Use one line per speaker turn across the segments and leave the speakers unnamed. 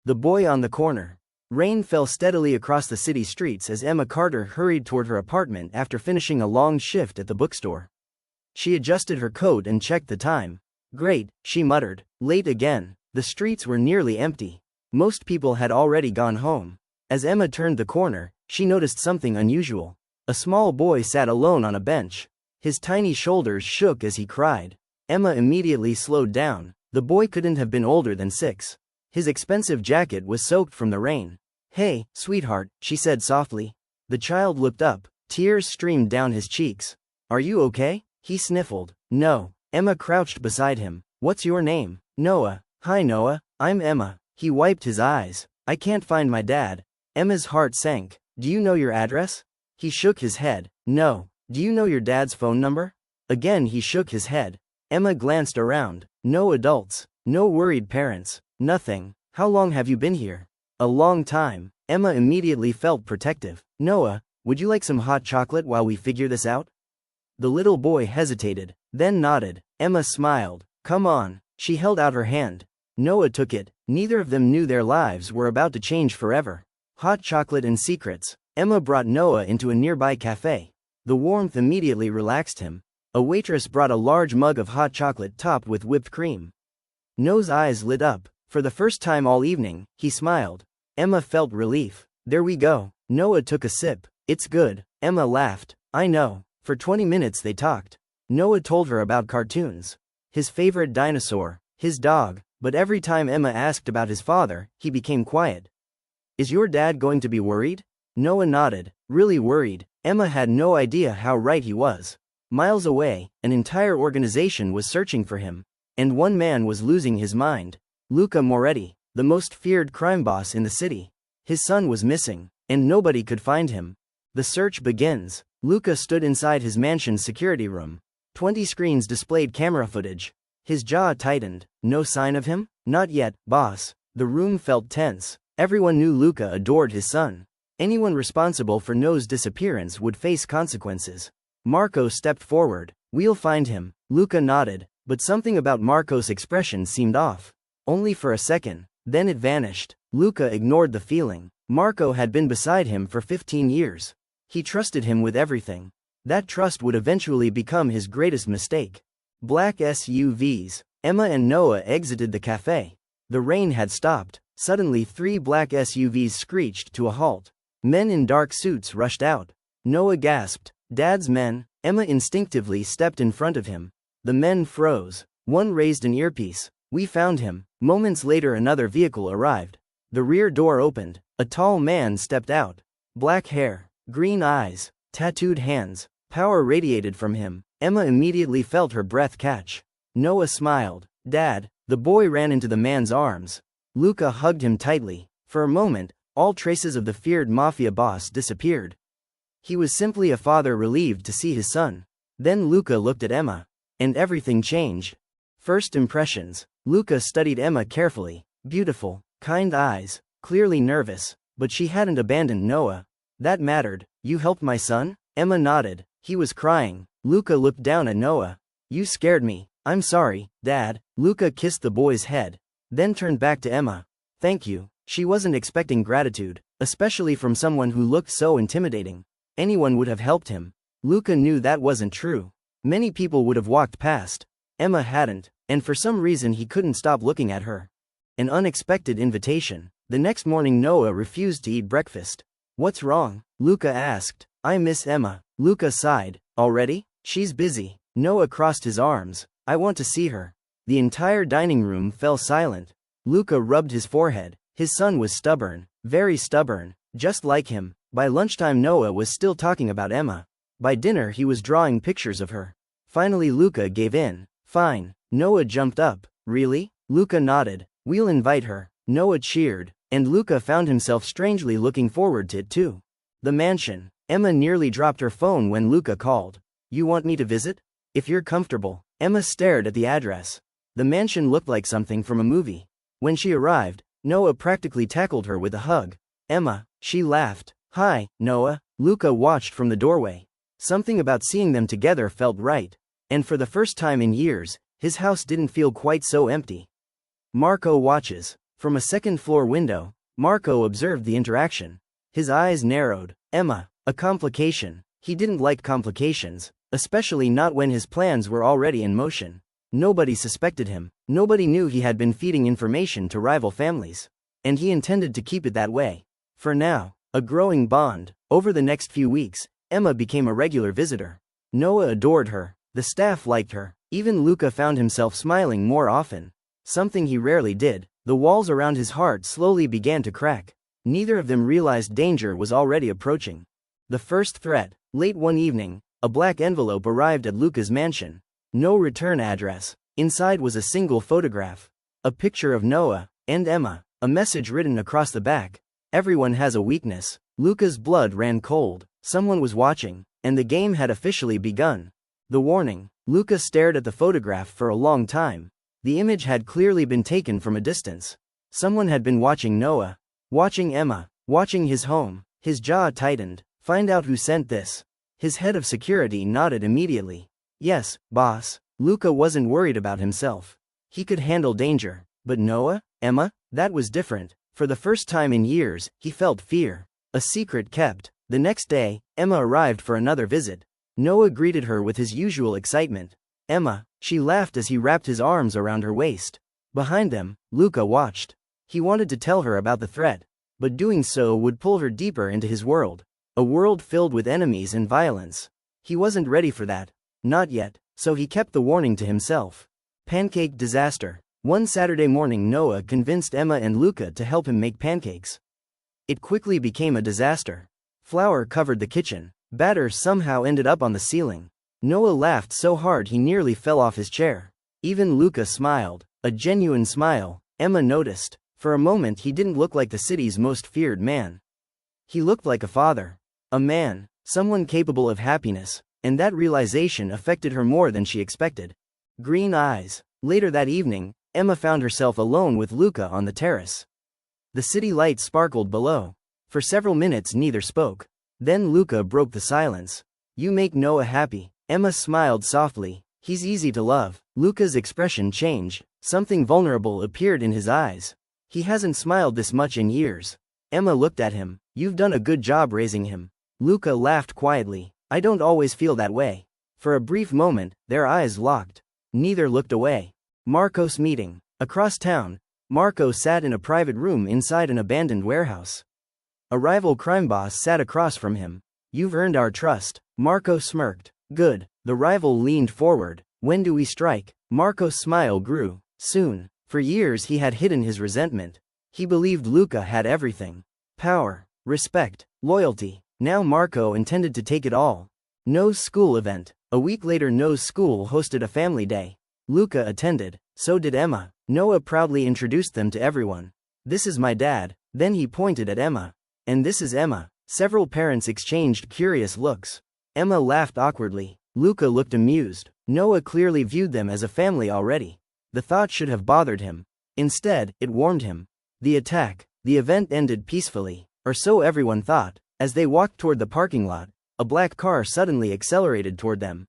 The boy on the corner. Rain fell steadily across the city streets as Emma Carter hurried toward her apartment after finishing a long shift at the bookstore. She adjusted her coat and checked the time. Great, she muttered. Late again. The streets were nearly empty. Most people had already gone home. As Emma turned the corner, she noticed something unusual. A small boy sat alone on a bench. His tiny shoulders shook as he cried. Emma immediately slowed down. The boy couldn't have been older than 6. His expensive jacket was soaked from the rain. Hey, sweetheart, she said softly. The child looked up. Tears streamed down his cheeks. Are you okay? He sniffled. No. Emma crouched beside him. What's your name? Noah. Hi Noah, I'm Emma. He wiped his eyes. I can't find my dad. Emma's heart sank. Do you know your address? He shook his head. No. Do you know your dad's phone number? Again he shook his head. Emma glanced around. No adults. No worried parents. Nothing. How long have you been here? A long time. Emma immediately felt protective. Noah, would you like some hot chocolate while we figure this out? The little boy hesitated, then nodded. Emma smiled. Come on. She held out her hand. Noah took it. Neither of them knew their lives were about to change forever. Hot chocolate and secrets. Emma brought Noah into a nearby cafe. The warmth immediately relaxed him. A waitress brought a large mug of hot chocolate topped with whipped cream. Noah's eyes lit up. For the first time all evening, he smiled. Emma felt relief. There we go. Noah took a sip. It's good. Emma laughed. I know. For 20 minutes they talked. Noah told her about cartoons. His favorite dinosaur. His dog. But every time Emma asked about his father, he became quiet. Is your dad going to be worried? Noah nodded. Really worried. Emma had no idea how right he was. Miles away, an entire organization was searching for him. And one man was losing his mind. Luca Moretti, the most feared crime boss in the city. His son was missing, and nobody could find him. The search begins. Luca stood inside his mansion's security room. 20 screens displayed camera footage. His jaw tightened. No sign of him? Not yet, boss. The room felt tense. Everyone knew Luca adored his son. Anyone responsible for Noah's disappearance would face consequences. Marco stepped forward. We'll find him. Luca nodded, but something about Marco's expression seemed off. Only for a second, then it vanished. Luca ignored the feeling. Marco had been beside him for 15 years. He trusted him with everything. That trust would eventually become his greatest mistake. Black SUVs. Emma and Noah exited the cafe. The rain had stopped. Suddenly 3 black SUVs screeched to a halt. Men in dark suits rushed out. Noah gasped. Dad's men. Emma instinctively stepped in front of him. The men froze. One raised an earpiece. We found him. Moments later another vehicle arrived. The rear door opened. A tall man stepped out. Black hair, green eyes, tattooed hands. Power radiated from him. Emma immediately felt her breath catch. Noah smiled. Dad. The boy ran into the man's arms. Luca hugged him tightly. For a moment, all traces of the feared Mafia boss disappeared. He was simply a father relieved to see his son. Then Luca looked at Emma. And everything changed. First impressions. Luca studied Emma carefully. Beautiful, kind eyes, clearly nervous, but she hadn't abandoned Noah. That mattered. You helped my son? Emma nodded. He was crying. Luca looked down at Noah. You scared me. I'm sorry, Dad. Luca kissed the boy's head. Then turned back to Emma. Thank you. She wasn't expecting gratitude, especially from someone who looked so intimidating. Anyone would have helped him. Luca knew that wasn't true. Many people would have walked past. Emma hadn't, and for some reason he couldn't stop looking at her. An unexpected invitation. The next morning Noah refused to eat breakfast. What's wrong? Luca asked. I miss Emma. Luca sighed. Already? She's busy. Noah crossed his arms. I want to see her. The entire dining room fell silent. Luca rubbed his forehead. His son was stubborn. Very stubborn. Just like him. By lunchtime Noah was still talking about Emma. By dinner he was drawing pictures of her. Finally Luca gave in. Fine. Noah jumped up. Really? Luca nodded. We'll invite her. Noah cheered. And Luca found himself strangely looking forward to it too. The mansion. Emma nearly dropped her phone when Luca called. You want me to visit? If you're comfortable. Emma stared at the address. The mansion looked like something from a movie. When she arrived, Noah practically tackled her with a hug. Emma, she laughed. Hi, Noah. Luca watched from the doorway. Something about seeing them together felt right. And for the first time in years, his house didn't feel quite so empty. Marco watches. From a second-floor window, Marco observed the interaction. His eyes narrowed. Emma, a complication. He didn't like complications, especially not when his plans were already in motion. Nobody suspected him. Nobody knew he had been feeding information to rival families. And he intended to keep it that way. For now, a growing bond. Over the next few weeks, Emma became a regular visitor. Noah adored her. The staff liked her. Even Luca found himself smiling more often. Something he rarely did. The walls around his heart slowly began to crack. Neither of them realized danger was already approaching. The first threat. Late one evening, a black envelope arrived at Luca's mansion. No return address. Inside was a single photograph. A picture of Noah and Emma. A message written across the back. Everyone has a weakness. Luca's blood ran cold. Someone was watching, and the game had officially begun. The warning. Luca stared at the photograph for a long time. The image had clearly been taken from a distance. Someone had been watching Noah, watching Emma, watching his home. His jaw tightened. Find out who sent this. His head of security nodded immediately. Yes, boss. Luca wasn't worried about himself. He could handle danger. But Noah? Emma? That was different. For the first time in years, he felt fear. A secret kept. The next day, Emma arrived for another visit. Noah greeted her with his usual excitement. Emma, she laughed as he wrapped his arms around her waist. Behind them, Luca watched. He wanted to tell her about the threat, but doing so would pull her deeper into his world. A world filled with enemies and violence. He wasn't ready for that. Not yet, so he kept the warning to himself. Pancake disaster. One Saturday morning, Noah convinced Emma and Luca to help him make pancakes. It quickly became a disaster. Flour covered the kitchen. Batter somehow ended up on the ceiling. Noah laughed so hard he nearly fell off his chair. Even Luca smiled. A genuine smile. Emma noticed. For a moment he didn't look like the city's most feared man. He looked like a father. A man. Someone capable of happiness. And that realization affected her more than she expected. Green eyes. Later that evening, Emma found herself alone with Luca on the terrace. The city lights sparkled below. For several minutes neither spoke. Then Luca broke the silence. You make Noah happy. Emma smiled softly. He's easy to love. Luca's expression changed. Something vulnerable appeared in his eyes. He hasn't smiled this much in years. Emma looked at him. You've done a good job raising him. Luca laughed quietly. I don't always feel that way. For a brief moment, their eyes locked. Neither looked away. Marco's meeting. Across town, Marco sat in a private room inside an abandoned warehouse. A rival crime boss sat across from him. You've earned our trust. Marco smirked. Good. The rival leaned forward. When do we strike? Marco's smile grew. Soon. For years he had hidden his resentment. He believed Luca had everything. Power, respect, loyalty. Now Marco intended to take it all. Noah's school event. A week later, Noah's school hosted a family day. Luca attended. So did Emma. Noah proudly introduced them to everyone. This is my dad. Then he pointed at Emma. And this is Emma. Several parents exchanged curious looks. Emma laughed awkwardly. Luca looked amused. Noah clearly viewed them as a family already. The thought should have bothered him. Instead, it warmed him. The event ended peacefully. Or so everyone thought. As they walked toward the parking lot, a black car suddenly accelerated toward them.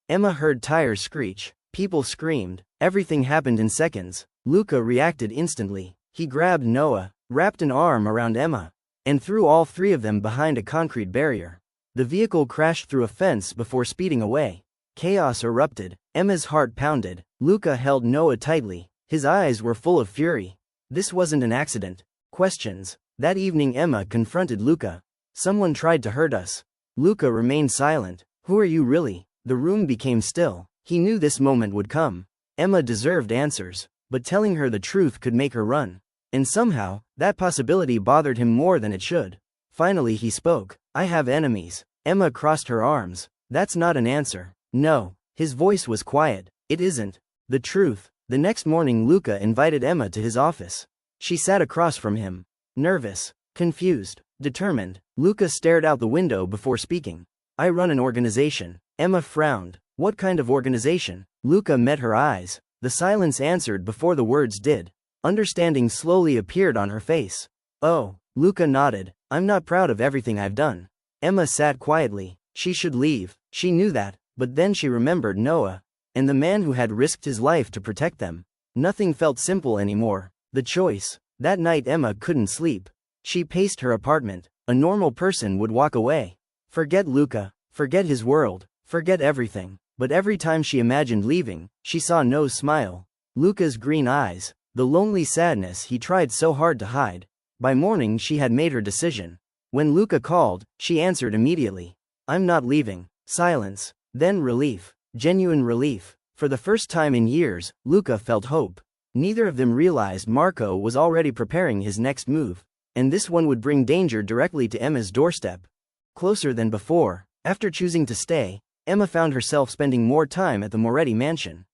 Emma heard tires screech. People screamed. Everything happened in seconds. Luca reacted instantly. He grabbed Noah, wrapped an arm around Emma, and threw all three of them behind a concrete barrier. The vehicle crashed through a fence before speeding away. Chaos erupted. Emma's heart pounded. Luca held Noah tightly. His eyes were full of fury. This wasn't an accident. Questions. That evening Emma confronted Luca. Someone tried to hurt us. Luca remained silent. Who are you really? The room became still. He knew this moment would come. Emma deserved answers, but telling her the truth could make her run. And somehow, that possibility bothered him more than it should. Finally he spoke. I have enemies. Emma crossed her arms. That's not an answer. No. His voice was quiet. It isn't. The truth. The next morning Luca invited Emma to his office. She sat across from him. Nervous. Confused. Determined. Luca stared out the window before speaking. I run an organization. Emma frowned. What kind of organization? Luca met her eyes. The silence answered before the words did. Understanding slowly appeared on her face. Oh. Luca nodded. I'm not proud of everything I've done. Emma sat quietly. She should leave. She knew that, but then she remembered Noah, and the man who had risked his life to protect them. Nothing felt simple anymore. The choice. That night Emma couldn't sleep. She paced her apartment. A normal person would walk away. Forget Luca, forget his world, forget everything. But every time she imagined leaving, she saw Noah's smile. Luca's green eyes, the lonely sadness he tried so hard to hide. By morning she had made her decision. When Luca called, she answered immediately. I'm not leaving. Silence. Then relief. Genuine relief. For the first time in years, Luca felt hope. Neither of them realized Marco was already preparing his next move. And this one would bring danger directly to Emma's doorstep. Closer than before, after choosing to stay, Emma found herself spending more time at the Moretti mansion.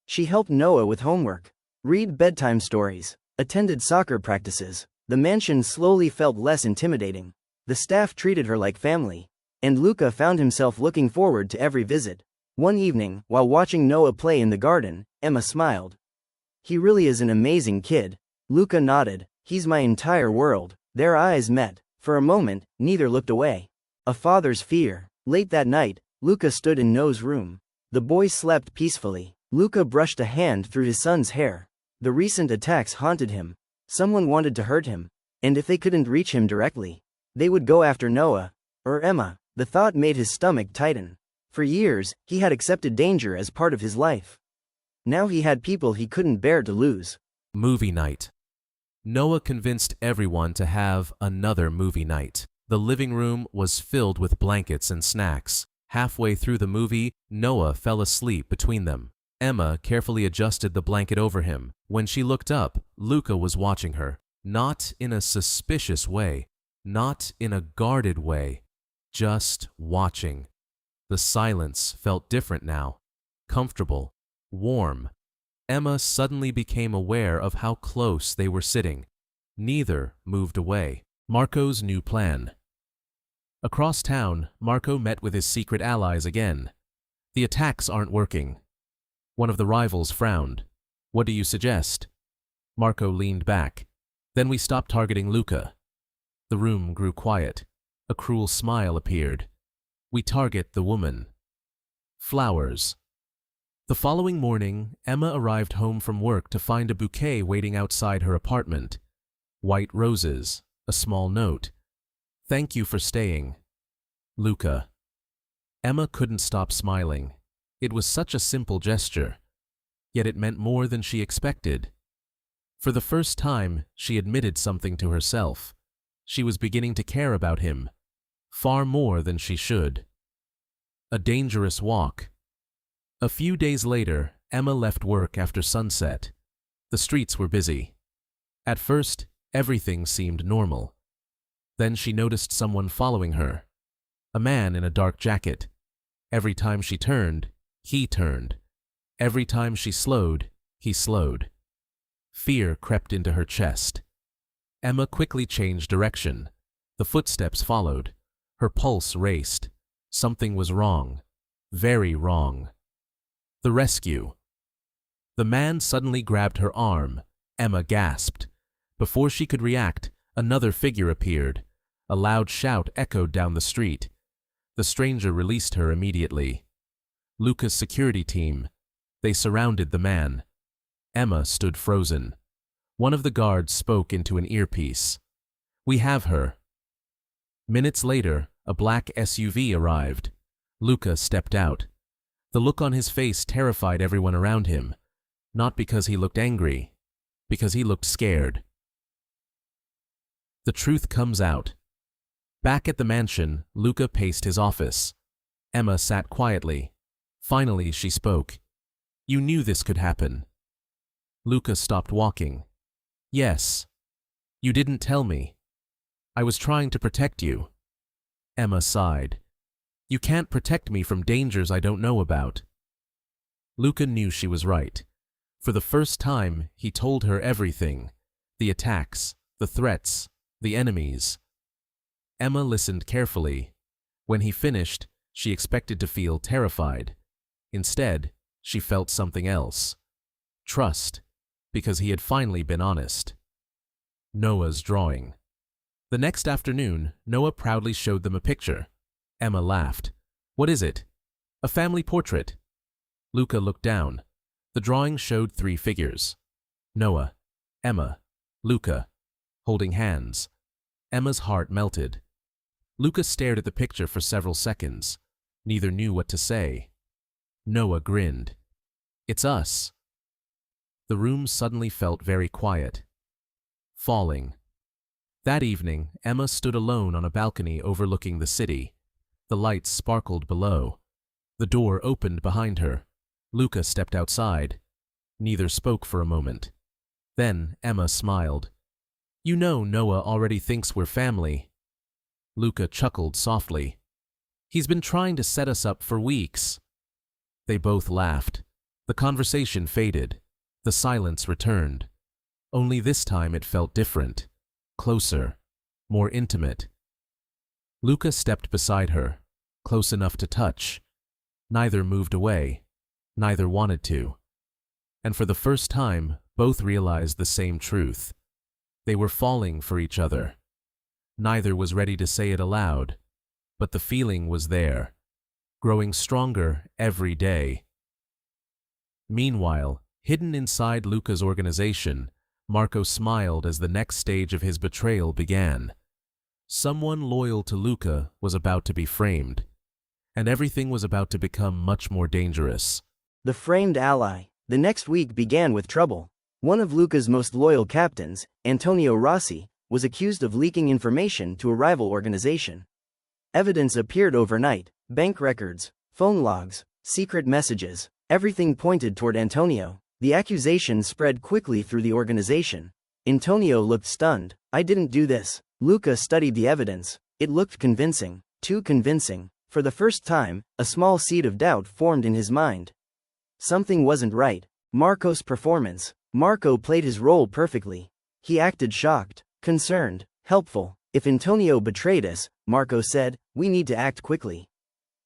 She helped Noah with homework, read bedtime stories, attended soccer practices. The mansion slowly felt less intimidating. The staff treated her like family. And Luca found himself looking forward to every visit. One evening, while watching Noah play in the garden, Emma smiled. He really is an amazing kid. Luca nodded. He's my entire world. Their eyes met. For a moment, neither looked away. A father's fear. Late that night, Luca stood in Noah's room. The boy slept peacefully. Luca brushed a hand through his son's hair. The recent attacks haunted him. Someone wanted to hurt him. And if they couldn't reach him directly, they would go after Noah. Or Emma. The thought made his stomach tighten. For years, he had accepted danger as part of his life. Now he had people he couldn't bear to lose.
Movie night. Noah convinced everyone to have another movie night. The living room was filled with blankets and snacks. Halfway through the movie, Noah fell asleep between them. Emma carefully adjusted the blanket over him. When she looked up, Luca was watching her. Not in a suspicious way, not in a guarded way, just watching. The silence felt different now, comfortable, warm. Emma suddenly became aware of how close they were sitting. Neither moved away. Marco's new plan. Across town, Marco met with his secret allies again. The attacks aren't working. One of the rivals frowned. What do you suggest? Marco leaned back. Then we stopped targeting Luca. The room grew quiet. A cruel smile appeared. We target the woman. Flowers. The following morning, Emma arrived home from work to find a bouquet waiting outside her apartment. White roses, a small note. Thank you for staying. Luca. Emma couldn't stop smiling. It was such a simple gesture, yet it meant more than she expected. For the first time, she admitted something to herself. She was beginning to care about him, far more than she should. A dangerous walk. A few days later, Emma left work after sunset. The streets were busy. At first, everything seemed normal. Then she noticed someone following her. A man in a dark jacket. Every time she turned, he turned. Every time she slowed, he slowed. Fear crept into her chest. Emma quickly changed direction. The footsteps followed. Her pulse raced. Something was wrong. Very wrong. The rescue. The man suddenly grabbed her arm. Emma gasped. Before she could react, another figure appeared. A loud shout echoed down the street. The stranger released her immediately. Luca's security team. They surrounded the man. Emma stood frozen. One of the guards spoke into an earpiece. We have her. Minutes later, a black SUV arrived. Luca stepped out. The look on his face terrified everyone around him. Not because he looked angry, because he looked scared. The truth comes out. Back at the mansion, Luca paced his office. Emma sat quietly. Finally, she spoke. You knew this could happen. Luca stopped walking. Yes. You didn't tell me. I was trying to protect you. Emma sighed. You can't protect me from dangers I don't know about. Luca knew she was right. For the first time, he told her everything. The attacks, the threats, the enemies. Emma listened carefully. When he finished, she expected to feel terrified. Instead, she felt something else. Trust, because he had finally been honest. Noah's drawing. The next afternoon, Noah proudly showed them a picture. Emma laughed. What is it? A family portrait. Luca looked down. The drawing showed 3 figures. Noah, Emma, Luca. holding hands. Emma's heart melted. Luca stared at the picture for several seconds. Neither knew what to say. Noah grinned. "It's us." The room suddenly felt very quiet. Falling. That evening, Emma stood alone on a balcony overlooking the city. The lights sparkled below. The door opened behind her. Luca stepped outside. Neither spoke for a moment. Then Emma smiled. "You know Noah already thinks we're family." Luca chuckled softly. "He's been trying to set us up for weeks." They both laughed. The conversation faded. The silence returned. Only this time it felt different. Closer. More intimate. Luca stepped beside her, close enough to touch. Neither moved away. Neither wanted to. And for the first time, both realized the same truth. They were falling for each other. Neither was ready to say it aloud, but the feeling was there, growing stronger every day. Meanwhile, hidden inside Luca's organization, Marco smiled as the next stage of his betrayal began. Someone loyal to Luca was about to be framed, and everything was about to become much more dangerous.
The framed ally. The next week began with trouble. One of Luca's most loyal captains, Antonio Rossi, was accused of leaking information to a rival organization. Evidence appeared overnight: bank records, phone logs, secret messages. Everything pointed toward Antonio. The accusation spread quickly through the organization. Antonio looked stunned. "I didn't do this." Luca studied the evidence. It looked convincing. Too convincing. For the first time, a small seed of doubt formed in his mind. Something wasn't right. Marco's performance. Marco played his role perfectly. He acted shocked, concerned, helpful. "If Antonio betrayed us," Marco said, "we need to act quickly."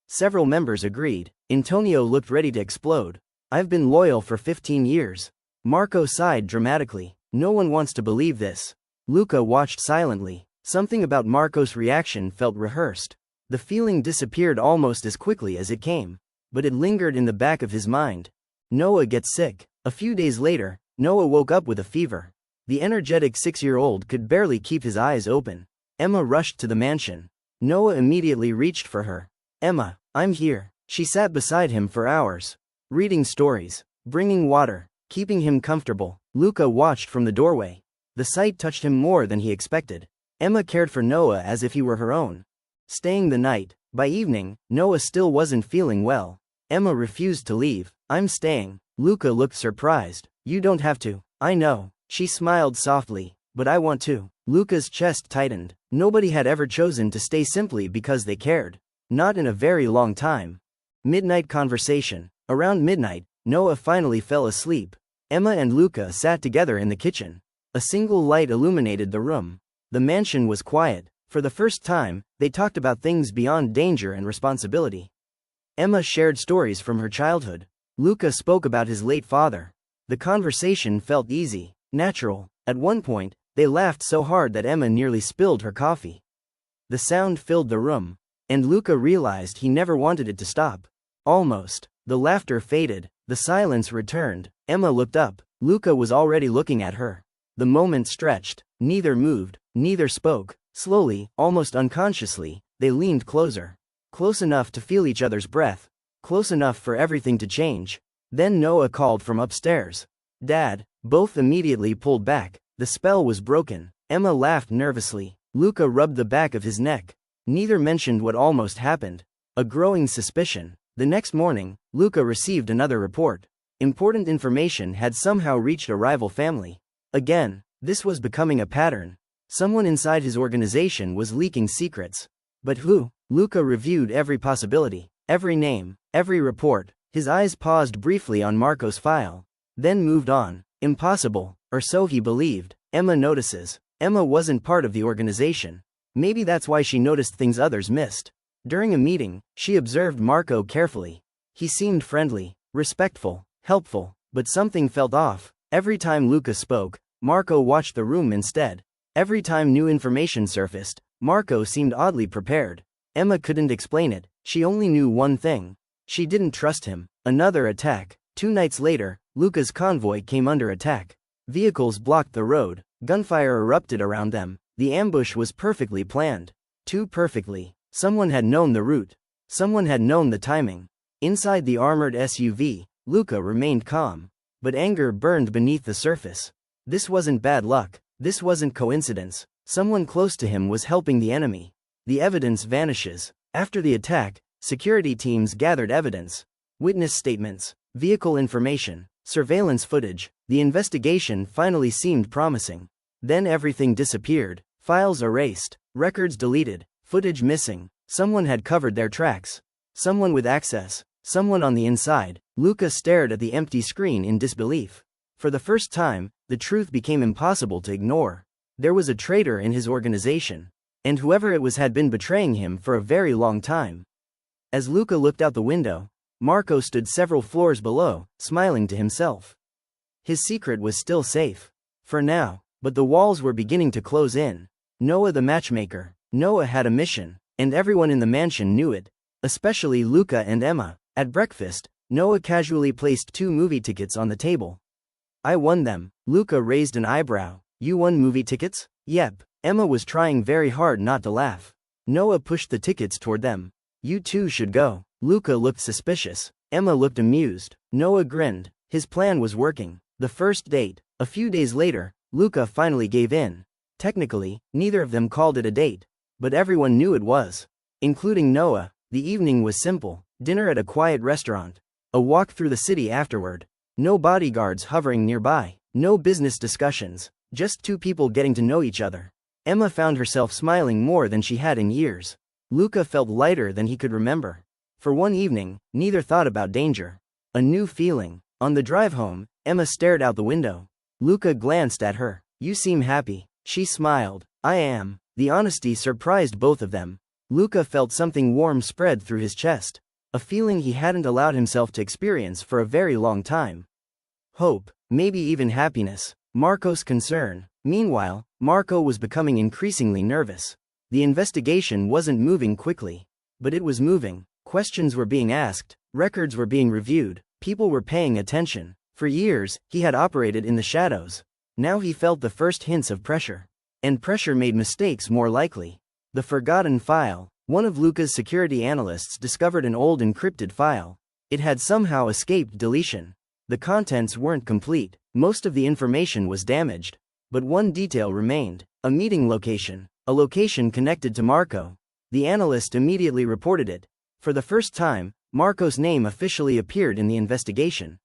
Several members agreed. Antonio looked ready to explode. "I've been loyal for 15 years. Marco sighed dramatically. "No one wants to believe this." Luca watched silently. Something about Marco's reaction felt rehearsed. The feeling disappeared almost as quickly as it came. But it lingered in the back of his mind. Noah gets sick. A few days later, Noah woke up with a fever. The energetic 6-year-old could barely keep his eyes open. Emma rushed to the mansion. Noah immediately reached for her. "Emma, I'm here." She sat beside him for hours, reading stories, bringing water, keeping him comfortable. Luca watched from the doorway. The sight touched him more than he expected. Emma cared for Noah as if he were her own. Staying the night. By evening, Noah still wasn't feeling well. Emma refused to leave. "I'm staying." Luca looked surprised. "You don't have to." "I know." She smiled softly. "But I want to." Luca's chest tightened. Nobody had ever chosen to stay simply because they cared. Not in a very long time. Midnight conversation. Around midnight, Noah finally fell asleep. Emma and Luca sat together in the kitchen. A single light illuminated the room. The mansion was quiet. For the first time, they talked about things beyond danger and responsibility. Emma shared stories from her childhood. Luca spoke about his late father. The conversation felt easy, natural. At one point, they laughed so hard that Emma nearly spilled her coffee. The sound filled the room, and Luca realized he never wanted it to stop. Almost. The laughter faded. The silence returned. Emma looked up. Luca was already looking at her. The moment stretched. Neither moved. Neither spoke. Slowly, almost unconsciously, they leaned closer. Close enough to feel each other's breath. Close enough for everything to change. Then Noah called from upstairs. "Dad." Both immediately pulled back. The spell was broken. Emma laughed nervously. Luca rubbed the back of his neck. Neither mentioned what almost happened. A growing suspicion. The next morning, Luca received another report. Important information had somehow reached a rival family. Again, this was becoming a pattern. Someone inside his organization was leaking secrets. But who? Luca reviewed every possibility, every name, every report. His eyes paused briefly on Marco's file, then moved on. Impossible, or so he believed. Emma notices. Emma wasn't part of the organization. Maybe that's why she noticed things others missed. During a meeting, she observed Marco carefully. He seemed friendly, respectful, helpful, but something felt off. Every time Luca spoke, Marco watched the room instead. Every time new information surfaced, Marco seemed oddly prepared. Emma couldn't explain it. She only knew one thing. She didn't trust him. Another attack. 2 nights later, Luca's convoy came under attack. Vehicles blocked the road. Gunfire erupted around them. The ambush was perfectly planned. Too perfectly. Someone had known the route. Someone had known the timing. Inside the armored SUV, Luca remained calm. But anger burned beneath the surface. This wasn't bad luck. This wasn't coincidence. Someone close to him was helping the enemy. The evidence vanishes. After the attack, security teams gathered evidence. Witness statements, vehicle information, surveillance footage. The investigation finally seemed promising. Then everything disappeared. Files erased, records deleted, footage missing. Someone had covered their tracks. Someone with access. Someone on the inside. Luca stared at the empty screen in disbelief. For the first time, the truth became impossible to ignore. There was a traitor in his organization. And whoever it was had been betraying him for a very long time. As Luca looked out the window, Marco stood several floors below, smiling to himself. His secret was still safe. For now, but the walls were beginning to close in. Noah the matchmaker. Noah had a mission, and everyone in the mansion knew it. Especially Luca and Emma. At breakfast, Noah casually placed 2 movie tickets on the table. I won them. Luca raised an eyebrow. You won movie tickets? Yep. Emma was trying very hard not to laugh. Noah pushed the tickets toward them. You two should go. Luca looked suspicious. Emma looked amused. Noah grinned. His plan was working. The first date. A few days later, Luca finally gave in. Technically, neither of them called it a date. But everyone knew it was. Including Noah. The evening was simple. Dinner at a quiet restaurant. A walk through the city afterward. No bodyguards hovering nearby. No business discussions. Just 2 people getting to know each other. Emma found herself smiling more than she had in years. Luca felt lighter than he could remember. For one evening, neither thought about danger. A new feeling. On the drive home, Emma stared out the window. Luca glanced at her. You seem happy. She smiled. I am. The honesty surprised both of them. Luca felt something warm spread through his chest. A feeling he hadn't allowed himself to experience for a very long time. Hope, maybe even happiness. Marco's concern. Meanwhile, Marco was becoming increasingly nervous. The investigation wasn't moving quickly. But it was moving. Questions were being asked. Records were being reviewed. People were paying attention. For years, he had operated in the shadows. Now he felt the first hints of pressure. And pressure made mistakes more likely. The forgotten file. One of Luca's security analysts discovered an old encrypted file. It had somehow escaped deletion. The contents weren't complete. Most of the information was damaged. But one detail remained. A meeting location. A location connected to Marco. The analyst immediately reported it. For the first time, Marco's name officially appeared in the investigation.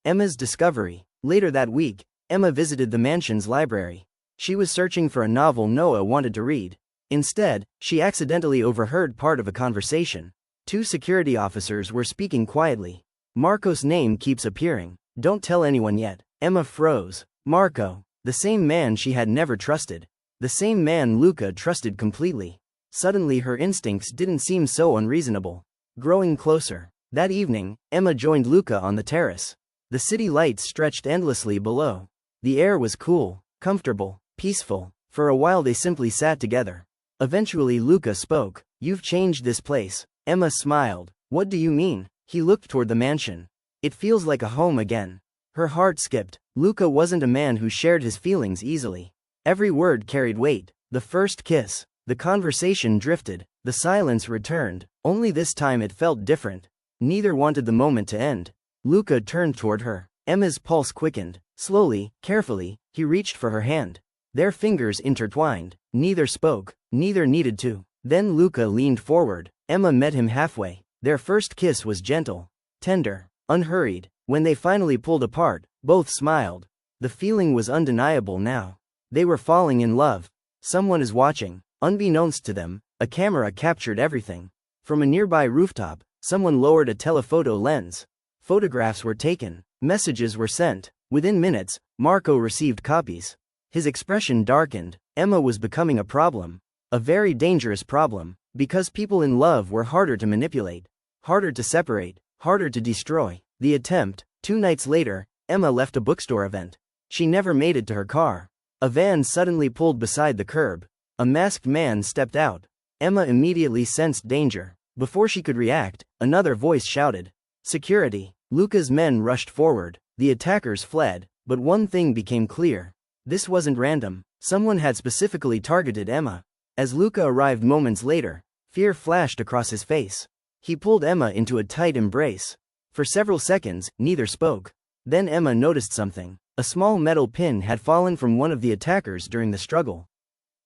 Emma's discovery. Later that week, Emma visited the mansion's library. She was searching for a novel Noah wanted to read. Instead, she accidentally overheard part of a conversation. 2 security officers were speaking quietly. Marco's name keeps appearing. Don't tell anyone yet. Emma froze. Marco. The same man she had never trusted. The same man Luca trusted completely. Suddenly her instincts didn't seem so unreasonable. Growing closer. That evening, Emma joined Luca on the terrace. The city lights stretched endlessly below. The air was cool, comfortable, peaceful. For a while they simply sat together. Eventually Luca spoke. You've changed this place. Emma smiled. What do you mean? He looked toward the mansion. It feels like a home again. Her heart skipped. Luca wasn't a man who shared his feelings easily. Every word carried weight. The first kiss. The conversation drifted. The silence returned. Only this time it felt different. Neither wanted the moment to end. Luca turned toward her. Emma's pulse quickened. Slowly, carefully, he reached for her hand. Their fingers intertwined. Neither spoke. Neither needed to. Then Luca leaned forward. Emma met him halfway. Their first kiss was gentle, tender, unhurried. When they finally pulled apart, both smiled. The feeling was undeniable now. They were falling in love. Someone is watching. Unbeknownst to them, a camera captured everything. From a nearby rooftop, someone lowered a telephoto lens. Photographs were taken. Messages were sent. Within minutes, Marco received copies. His expression darkened. Emma was becoming a problem. A very dangerous problem. Because people in love were harder to manipulate. Harder to separate. Harder to destroy. The attempt. 2 nights later, Emma left a bookstore event. She never made it to her car. A van suddenly pulled beside the curb. A masked man stepped out. Emma immediately sensed danger. Before she could react, another voice shouted. Security. Luca's men rushed forward. The attackers fled. But one thing became clear. This wasn't random. Someone had specifically targeted Emma. As Luca arrived moments later, fear flashed across his face. He pulled Emma into a tight embrace. For several seconds, neither spoke. Then Emma noticed something. A small metal pin had fallen from one of the attackers during the struggle.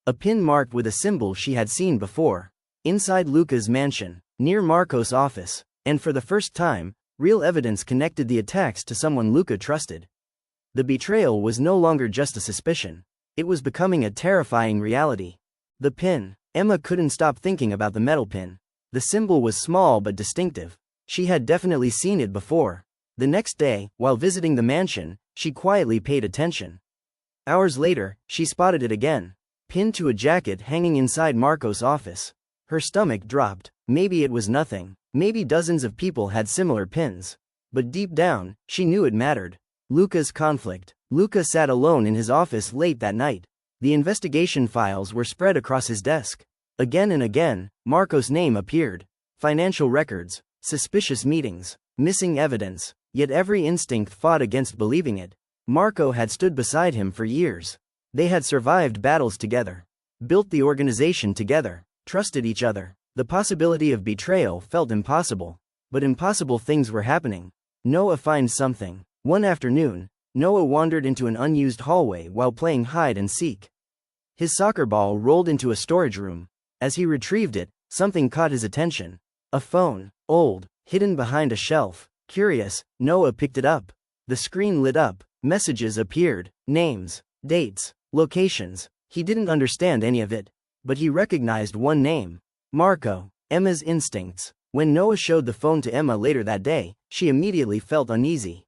A pin marked with a symbol she had seen before. Inside Luca's mansion, near Marco's office, and for the first time, real evidence connected the attacks to someone Luca trusted. The betrayal was no longer just a suspicion. It was becoming a terrifying reality. The pin. Emma couldn't stop thinking about the metal pin. The symbol was small but distinctive. She had definitely seen it before. The next day, while visiting the mansion, she quietly paid attention. Hours later, she spotted it again, pinned to a jacket hanging inside Marco's office. Her stomach dropped. Maybe it was nothing. Maybe dozens of people had similar pins. But deep down, she knew it mattered. Luca's conflict. Luca sat alone in his office late that night. The investigation files were spread across his desk. Again and again, Marco's name appeared. Financial records, suspicious meetings, missing evidence, yet every instinct fought against believing it. Marco had stood beside him for years. They had survived battles together, built the organization together, trusted each other. The possibility of betrayal felt impossible. But impossible things were happening. Noah finds something. One afternoon, Noah wandered into an unused hallway while playing hide and seek. His soccer ball rolled into a storage room. As he retrieved it, something caught his attention. A phone, old, hidden behind a shelf. Curious, Noah picked it up. The screen lit up. Messages appeared. Names, dates, locations. He didn't understand any of it. But he recognized one name. Marco. Emma's instincts. When Noah showed the phone to Emma later that day, she immediately felt uneasy.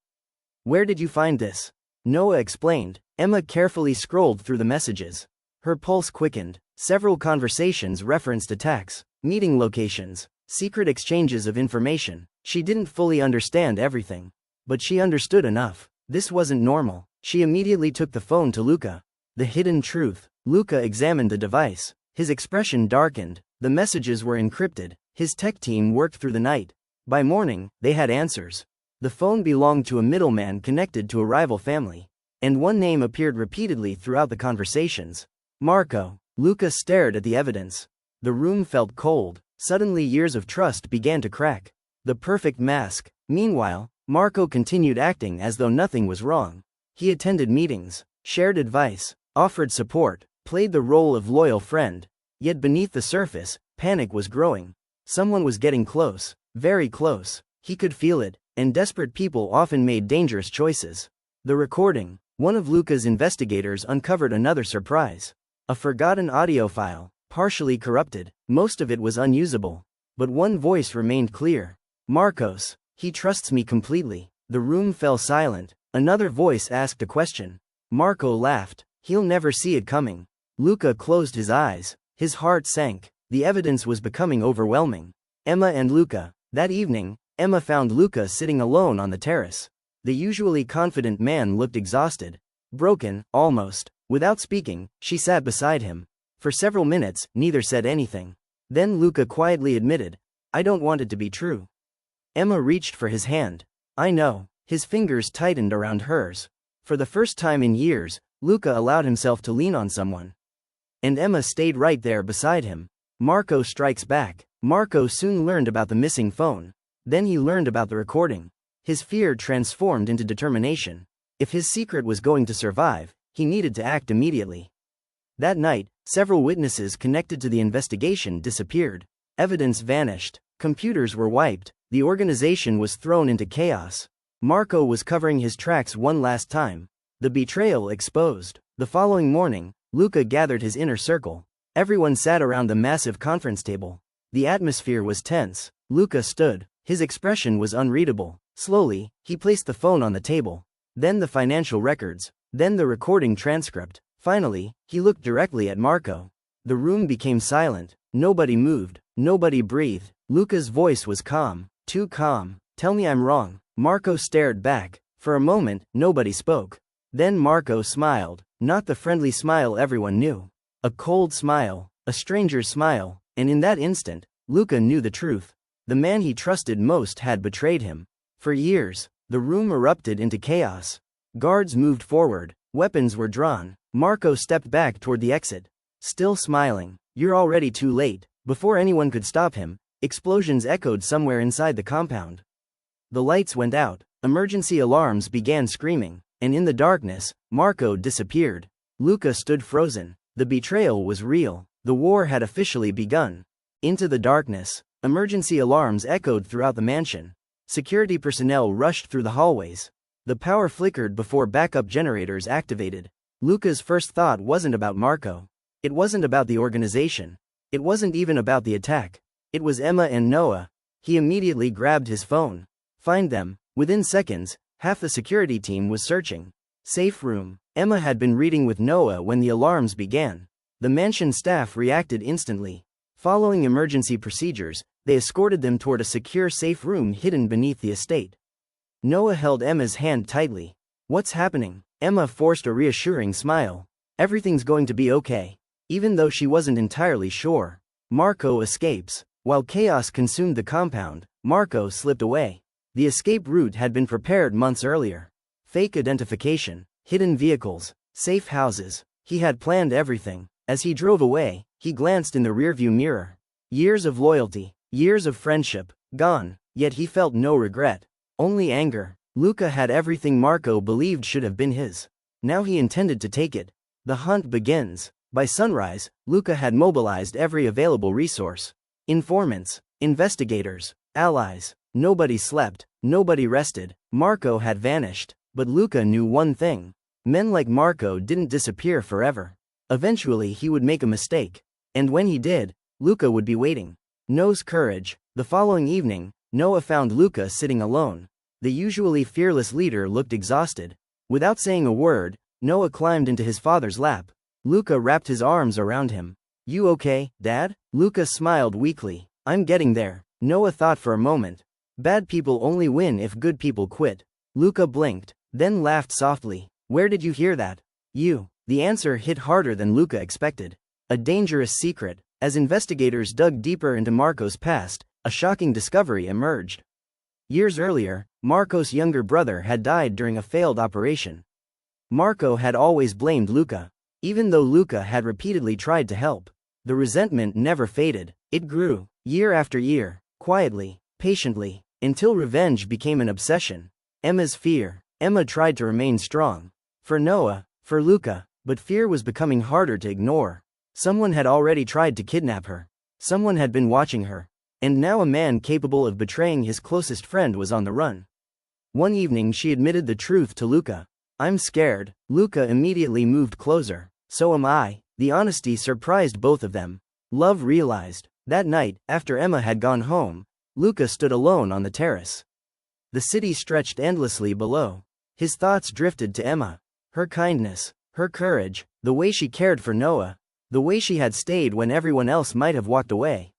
"Where did you find this?" Noah explained. Emma carefully scrolled through the messages. Her pulse quickened. Several conversations referenced attacks, meeting locations, secret exchanges of information. She didn't fully understand everything. But she understood enough. This wasn't normal. She immediately took the phone to Luca. The hidden truth. Luca examined the device. His expression darkened. The messages were encrypted. His tech team worked through the night. By morning, they had answers. The phone belonged to a middleman connected to a rival family. And one name appeared repeatedly throughout the conversations. Marco. Luca stared at the evidence. The room felt cold. Suddenly years of trust began to crack. The perfect mask. Meanwhile, Marco continued acting as though nothing was wrong. He attended meetings, shared advice, offered support, played the role of loyal friend. Yet beneath the surface, panic was growing. Someone was getting close, very close. He could feel it, and desperate people often made dangerous choices. The recording. One of Luca's investigators uncovered another surprise. A forgotten audio file, partially corrupted. Most of it was unusable. But one voice remained clear. Marcos. He trusts me completely. The room fell silent. Another voice asked a question. Marco laughed. He'll never see it coming. Luca closed his eyes. His heart sank. The evidence was becoming overwhelming. Emma and Luca. That evening, Emma found Luca sitting alone on the terrace. The usually confident man looked exhausted. Broken, almost. Without speaking, she sat beside him. For several minutes, neither said anything. Then Luca quietly admitted, "I don't want it to be true." Emma reached for his hand. "I know." His fingers tightened around hers. For the first time in years, Luca allowed himself to lean on someone. And Emma stayed right there beside him. Marco strikes back. Marco soon learned about the missing phone. Then he learned about the recording. His fear transformed into determination. If his secret was going to survive, he needed to act immediately. That night, several witnesses connected to the investigation disappeared. Evidence vanished. Computers were wiped. The organization was thrown into chaos. Marco was covering his tracks one last time. The betrayal exposed. The following morning, Luca gathered his inner circle. Everyone sat around the massive conference table. The atmosphere was tense. Luca stood. His expression was unreadable. Slowly, he placed the phone on the table. Then the financial records. Then the recording transcript. Finally, he looked directly at Marco. The room became silent. Nobody moved. Nobody breathed. Luca's voice was calm. Too calm. "Tell me I'm wrong." Marco stared back. For a moment, nobody spoke. Then Marco smiled. Not the friendly smile everyone knew. A cold smile. A stranger's smile. And in that instant, Luca knew the truth. The man he trusted most had betrayed him. For years, the room erupted into chaos. Guards moved forward. Weapons were drawn. Marco stepped back toward the exit. Still smiling. You're already too late. Before anyone could stop him, explosions echoed somewhere inside the compound. The lights went out, emergency alarms began screaming, and in the darkness, Marco disappeared. Luca stood frozen. The betrayal was real. The war had officially begun. Into the darkness, emergency alarms echoed throughout the mansion. Security personnel rushed through the hallways. The power flickered before backup generators activated. Luca's first thought wasn't about Marco. It wasn't about the organization. It wasn't even about the attack. It was Emma and Noah. He immediately grabbed his phone. Find them. Within seconds, half the security team was searching. Safe room. Emma had been reading with Noah when the alarms began. The mansion staff reacted instantly. Following emergency procedures, they escorted them toward a secure safe room hidden beneath the estate. Noah held Emma's hand tightly. What's happening? Emma forced a reassuring smile. Everything's going to be okay. Even though she wasn't entirely sure. Marco escapes. While chaos consumed the compound, Marco slipped away. The escape route had been prepared months earlier. Fake identification, hidden vehicles, safe houses. He had planned everything. As he drove away, he glanced in the rearview mirror. Years of loyalty, years of friendship, gone, yet he felt no regret. Only anger. Luca had everything Marco believed should have been his. Now he intended to take it. The hunt begins. By sunrise, Luca had mobilized every available resource. Informants, investigators, allies. Nobody slept, nobody rested. Marco had vanished, but Luca knew one thing. Men like Marco didn't disappear forever. Eventually he would make a mistake. And when he did, Luca would be waiting. Noah's courage. The following evening, Noah found Luca sitting alone. The usually fearless leader looked exhausted. Without saying a word, Noah climbed into his father's lap. Luca wrapped his arms around him. You okay, Dad? Luca smiled weakly. I'm getting there. Noah thought for a moment. Bad people only win if good people quit. Luca blinked, then laughed softly. Where did you hear that? You. The answer hit harder than Luca expected. A dangerous secret. As investigators dug deeper into Marco's past, a shocking discovery emerged. Years earlier, Marco's younger brother had died during a failed operation. Marco had always blamed Luca. Even though Luca had repeatedly tried to help, the resentment never faded. It grew, year after year, quietly, patiently, until revenge became an obsession. Emma's fear. Emma tried to remain strong. For Noah, for Luca, but fear was becoming harder to ignore. Someone had already tried to kidnap her. Someone had been watching her. And now a man capable of betraying his closest friend was on the run. One evening she admitted the truth to Luca. I'm scared. Luca immediately moved closer. So am I. The honesty surprised both of them. Love realized. That night, after Emma had gone home, Luca stood alone on the terrace. The city stretched endlessly below. His thoughts drifted to Emma. Her kindness, her courage, the way she cared for Noah, the way she had stayed when everyone else might have walked away.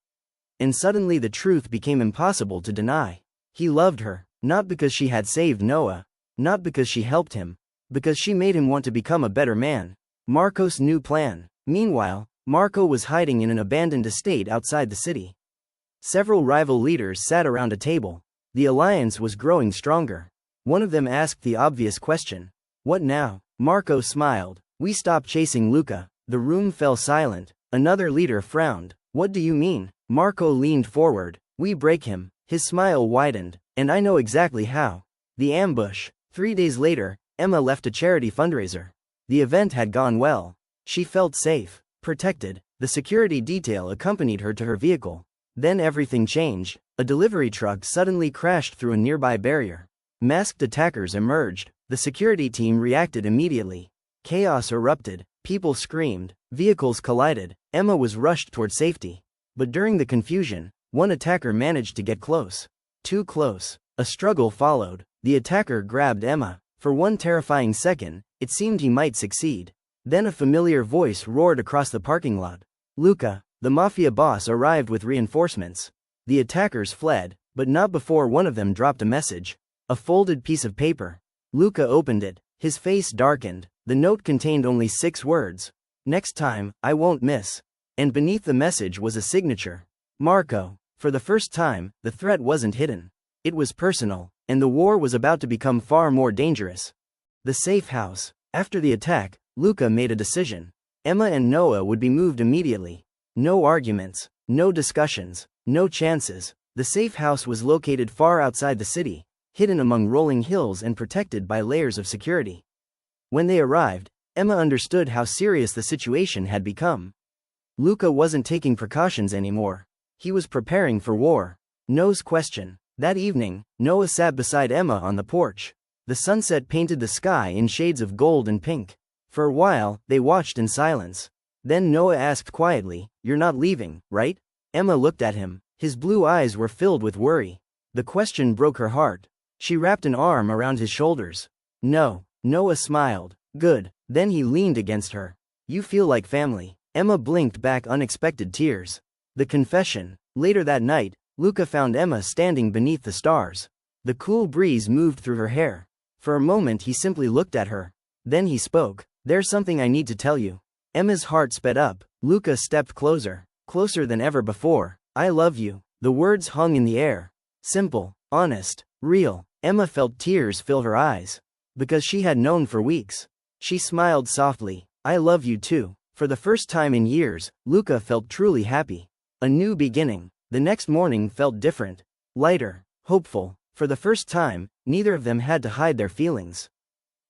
And suddenly the truth became impossible to deny. He loved her, not because she had saved Noah, not because she helped him, because she made him want to become a better man. Marco's new plan. Meanwhile, Marco was hiding in an abandoned estate outside the city. Several rival leaders sat around a table. The alliance was growing stronger. One of them asked the obvious question. What now? Marco smiled. We stopped chasing Luca. The room fell silent. Another leader frowned. What do you mean? Marco leaned forward. We break him. His smile widened. And I know exactly how. The ambush. 3 days later, Emma left a charity fundraiser. The event had gone well. She felt safe, protected. The security detail accompanied her to her vehicle. Then everything changed. A delivery truck suddenly crashed through a nearby barrier. Masked attackers emerged. The security team reacted immediately. Chaos erupted. People screamed. Vehicles collided. Emma was rushed toward safety. But during the confusion, one attacker managed to get close. Too close. A struggle followed. The attacker grabbed Emma. For one terrifying second, it seemed he might succeed. Then a familiar voice roared across the parking lot. Luca, the Mafia boss, arrived with reinforcements. The attackers fled, but not before one of them dropped a message. A folded piece of paper. Luca opened it. His face darkened. The note contained only 6 words. Next time, I won't miss. And beneath the message was a signature. Marco. For the first time, the threat wasn't hidden. It was personal, and the war was about to become far more dangerous. The safe house. After the attack, Luca made a decision. Emma and Noah would be moved immediately. No arguments, no discussions, no chances. The safe house was located far outside the city, hidden among rolling hills and protected by layers of security. When they arrived, Emma understood how serious the situation had become. Luca wasn't taking precautions anymore. He was preparing for war. No's question. That evening, Noah sat beside Emma on the porch. The sunset painted the sky in shades of gold and pink. For a while, they watched in silence. Then Noah asked quietly, "You're not leaving, right?" Emma looked at him. His blue eyes were filled with worry. The question broke her heart. She wrapped an arm around his shoulders. "No." Noah smiled. "Good." Then he leaned against her. "You feel like family." Emma blinked back unexpected tears. The confession. Later that night, Luca found Emma standing beneath the stars. The cool breeze moved through her hair. For a moment he simply looked at her. Then he spoke. "There's something I need to tell you." Emma's heart sped up. Luca stepped closer. Closer than ever before. "I love you." The words hung in the air. Simple, honest, real. Emma felt tears fill her eyes. Because she had known for weeks. She smiled softly. "I love you too." For the first time in years, Luca felt truly happy. A new beginning. The next morning felt different. Lighter, hopeful. For the first time, neither of them had to hide their feelings.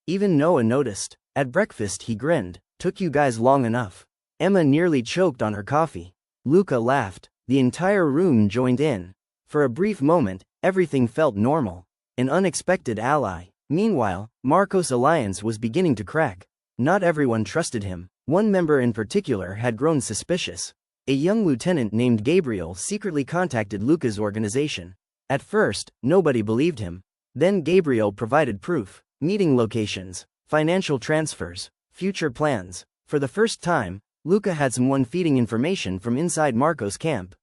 Even Noah noticed. At breakfast he grinned. "Took you guys long enough." Emma nearly choked on her coffee. Luca laughed. The entire room joined in. For a brief moment, everything felt normal. An unexpected ally. Meanwhile, Marco's alliance was beginning to crack. Not everyone trusted him. One member in particular had grown suspicious. A young lieutenant named Gabriel secretly contacted Luca's organization. At first, nobody believed him. Then Gabriel provided proof. Meeting locations, financial transfers, future plans. For the first time, Luca had someone feeding information from inside Marco's camp.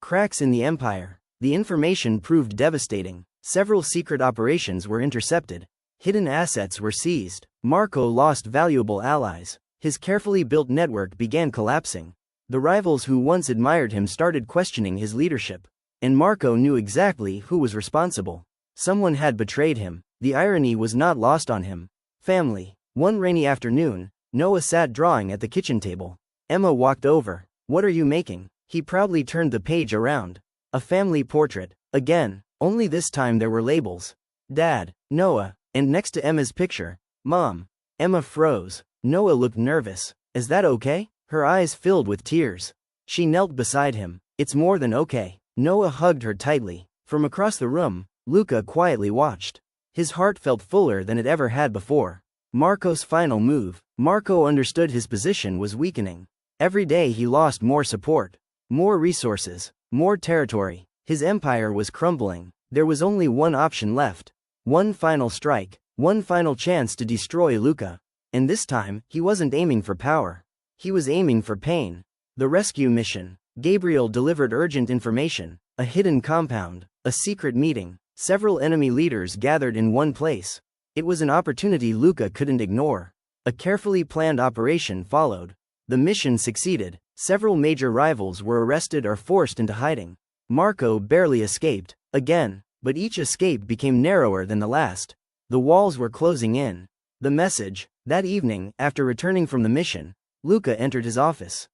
Cracks in the empire. The information proved devastating. Several secret operations were intercepted. Hidden assets were seized. Marco lost valuable allies. His carefully built network began collapsing. The rivals who once admired him started questioning his leadership. And Marco knew exactly who was responsible. Someone had betrayed him. The irony was not lost on him. Family. One rainy afternoon, Noah sat drawing at the kitchen table. Emma walked over. "What are you making?" He proudly turned the page around. A family portrait. Again, only this time there were labels. Dad, Noah, and next to Emma's picture, Mom. Emma froze. Noah looked nervous. "Is that okay?" Her eyes filled with tears. She knelt beside him. "It's more than okay." Noah hugged her tightly. From across the room, Luca quietly watched. His heart felt fuller than it ever had before. Marco's final move. Marco understood his position was weakening. Every day he lost more support, more resources, more territory. His empire was crumbling. There was only one option left. One final strike. One final chance to destroy Luca. And this time, he wasn't aiming for power. He was aiming for pain. The rescue mission. Gabriel delivered urgent information. A hidden compound. A secret meeting. Several enemy leaders gathered in one place. It was an opportunity Luca couldn't ignore. A carefully planned operation followed. The mission succeeded. Several major rivals were arrested or forced into hiding. Marco barely escaped. Again, but each escape became narrower than the last. The walls were closing in. The message. That evening, after returning from the mission, Luca entered his office.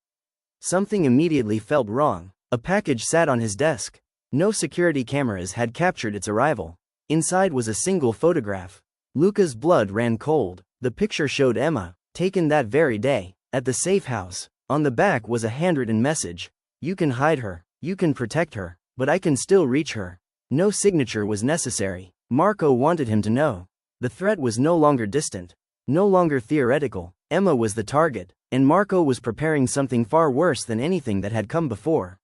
Something immediately felt wrong. A package sat on his desk. No security cameras had captured its arrival. Inside was a single photograph. Luca's blood ran cold. The picture showed Emma, taken that very day, at the safe house. On the back was a handwritten message. "You can hide her, you can protect her, but I can still reach her." No signature was necessary. Marco wanted him to know. The threat was no longer distant, no longer theoretical. Emma was the target, and Marco was preparing something far worse than anything that had come before.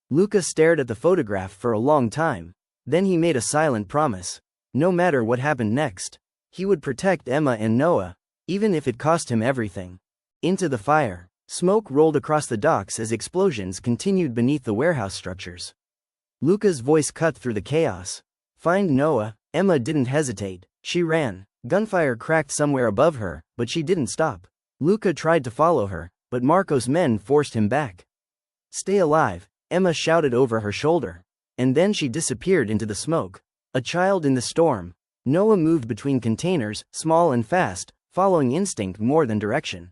Luca stared at the photograph for a long time. Then he made a silent promise. No matter what happened next, he would protect Emma and Noah, even if it cost him everything. Into the fire. Smoke rolled across the docks as explosions continued beneath the warehouse structures. Luca's voice cut through the chaos. "Find Noah." Emma didn't hesitate. She ran. Gunfire cracked somewhere above her, but she didn't stop. Luca tried to follow her, but Marco's men forced him back. "Stay alive," Emma shouted over her shoulder. And then she disappeared into the smoke. A child in the storm. Noah moved between containers, small and fast, following instinct more than direction.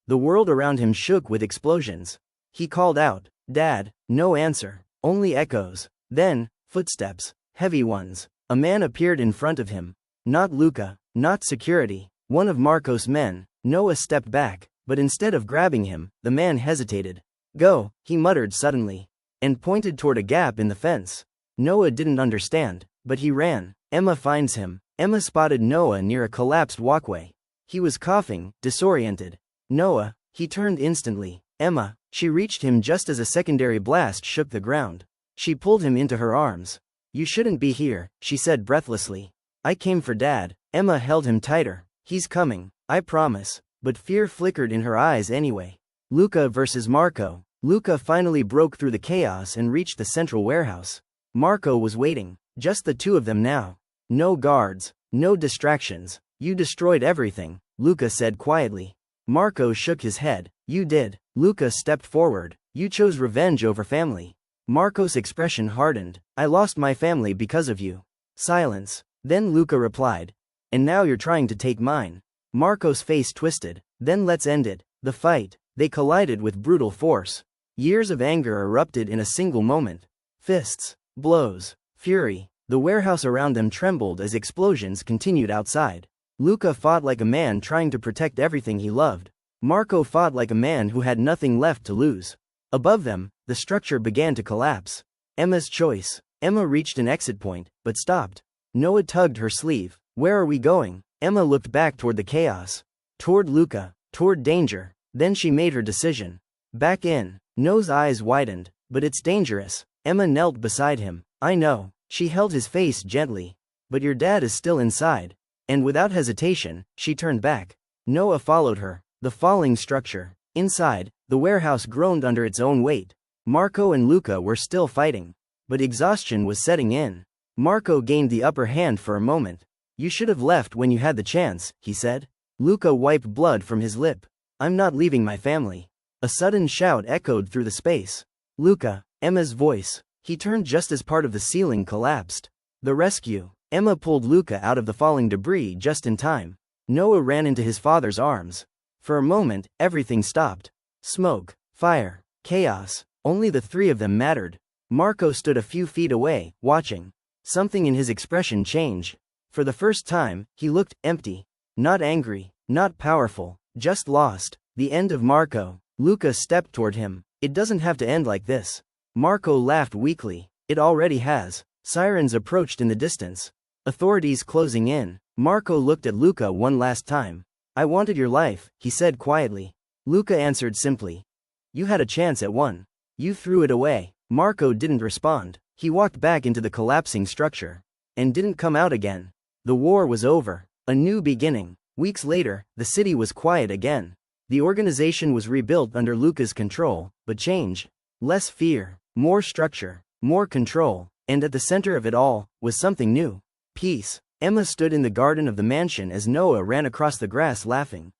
The world around him shook with explosions. He called out, "Dad," no answer, only echoes. Then, footsteps, heavy ones. A man appeared in front of him. Not Luca, not security, one of Marco's men. Noah stepped back, but instead of grabbing him, the man hesitated. "Go," he muttered suddenly, and pointed toward a gap in the fence. Noah didn't understand, but he ran. Emma finds him. Emma spotted Noah near a collapsed walkway. He was coughing, disoriented. "Noah," he turned instantly. "Emma," she reached him just as a secondary blast shook the ground. She pulled him into her arms. "You shouldn't be here," she said breathlessly. "I came for Dad." Emma held him tighter. "He's coming, I promise." But fear flickered in her eyes anyway. Luca versus Marco. Luca finally broke through the chaos and reached the central warehouse. Marco was waiting, just the two of them now. "No guards, no distractions. You destroyed everything," Luca said quietly. Marco shook his head. "You did." Luca stepped forward. "You chose revenge over family." Marco's expression hardened. "I lost my family because of you." Silence. Then Luca replied, "And now you're trying to take mine." Marco's face twisted. "Then let's end it." The fight. They collided with brutal force. Years of anger erupted in a single moment. Fists, blows, fury. The warehouse around them trembled as explosions continued outside. Luca fought like a man trying to protect everything he loved. Marco fought like a man who had nothing left to lose. Above them, the structure began to collapse. Emma's choice. Emma reached an exit point, but stopped. Noah tugged her sleeve. "Where are we going?" Emma looked back toward the chaos. Toward Luca. Toward danger. Then she made her decision. "Back in." Noah's eyes widened. "But it's dangerous." Emma knelt beside him. "I know." She held his face gently. "But your dad is still inside." And without hesitation, she turned back. Noah followed her. The falling structure. Inside, the warehouse groaned under its own weight. Marco and Luca were still fighting. But exhaustion was setting in. Marco gained the upper hand for a moment. "You should have left when you had the chance," he said. Luca wiped blood from his lip. "I'm not leaving my family." A sudden shout echoed through the space. "Luca!" Emma's voice. He turned just as part of the ceiling collapsed. "The rescue." Emma pulled Luca out of the falling debris just in time. Noah ran into his father's arms. For a moment, everything stopped. Smoke, fire, chaos. Only the three of them mattered. Marco stood a few feet away, watching. Something in his expression changed. For the first time, he looked empty. Not angry, not powerful, just lost. The end of Marco. Luca stepped toward him. "It doesn't have to end like this." Marco laughed weakly. "It already has." Sirens approached in the distance. Authorities closing in. Marco looked at Luca one last time. "I wanted your life," he said quietly. Luca answered simply. "You had a chance at one. You threw it away." Marco didn't respond. He walked back into the collapsing structure. And didn't come out again. The war was over. A new beginning. Weeks later, the city was quiet again. The organization was rebuilt under Luca's control, but change. Less fear, more structure, more control, and at the center of it all, was something new. Peace. Emma stood in the garden of the mansion as Noah ran across the grass laughing.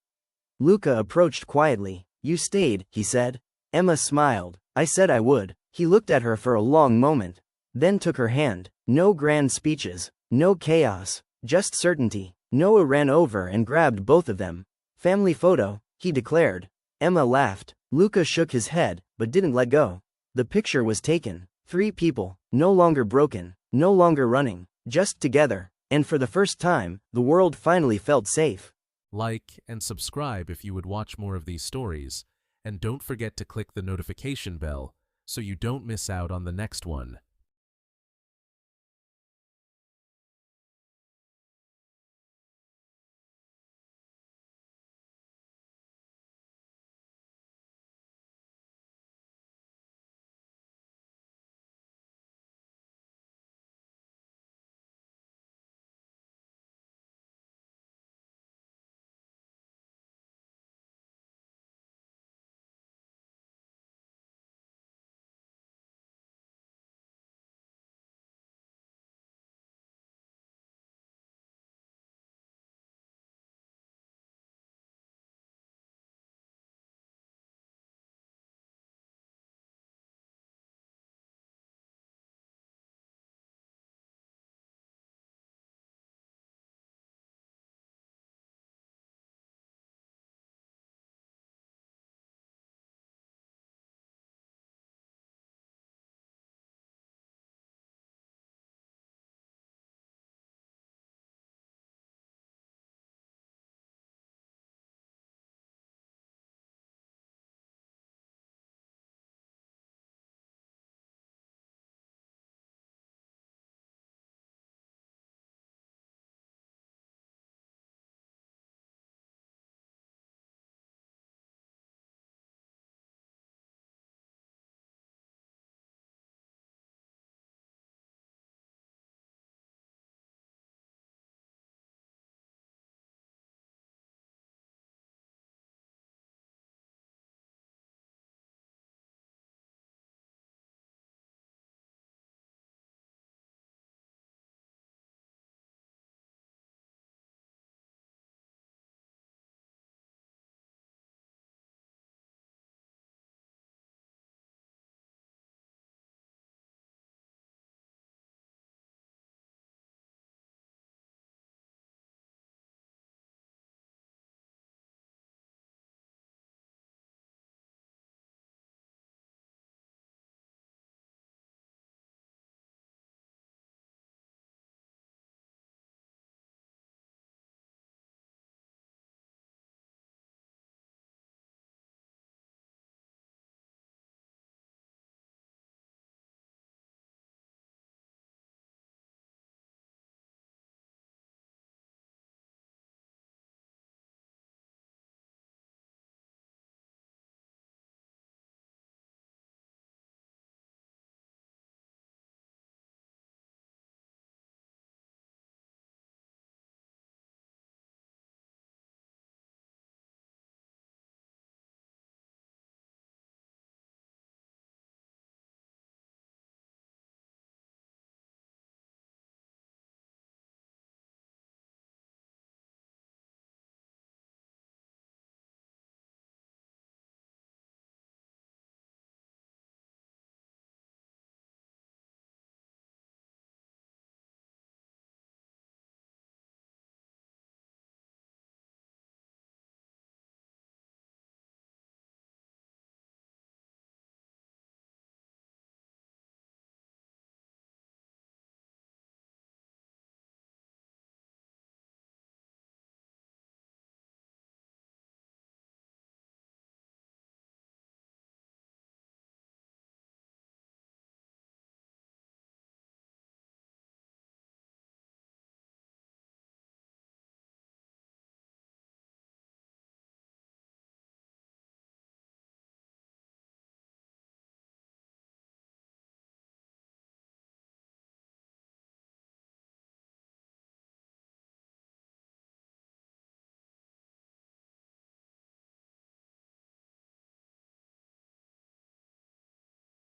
Luca approached quietly. "You stayed," he said. Emma smiled. "I said I would." He looked at her for a long moment. Then took her hand. No grand speeches. No chaos. Just certainty. Noah ran over and grabbed both of them. "Family photo," he declared. Emma laughed. Luca shook his head, but didn't let go. The picture was taken. Three people, no longer broken, no longer running, just together. And for the first time, the world finally felt safe.
Like and subscribe if you would watch more of these stories, and don't forget to click the notification bell so you don't miss out on the next one.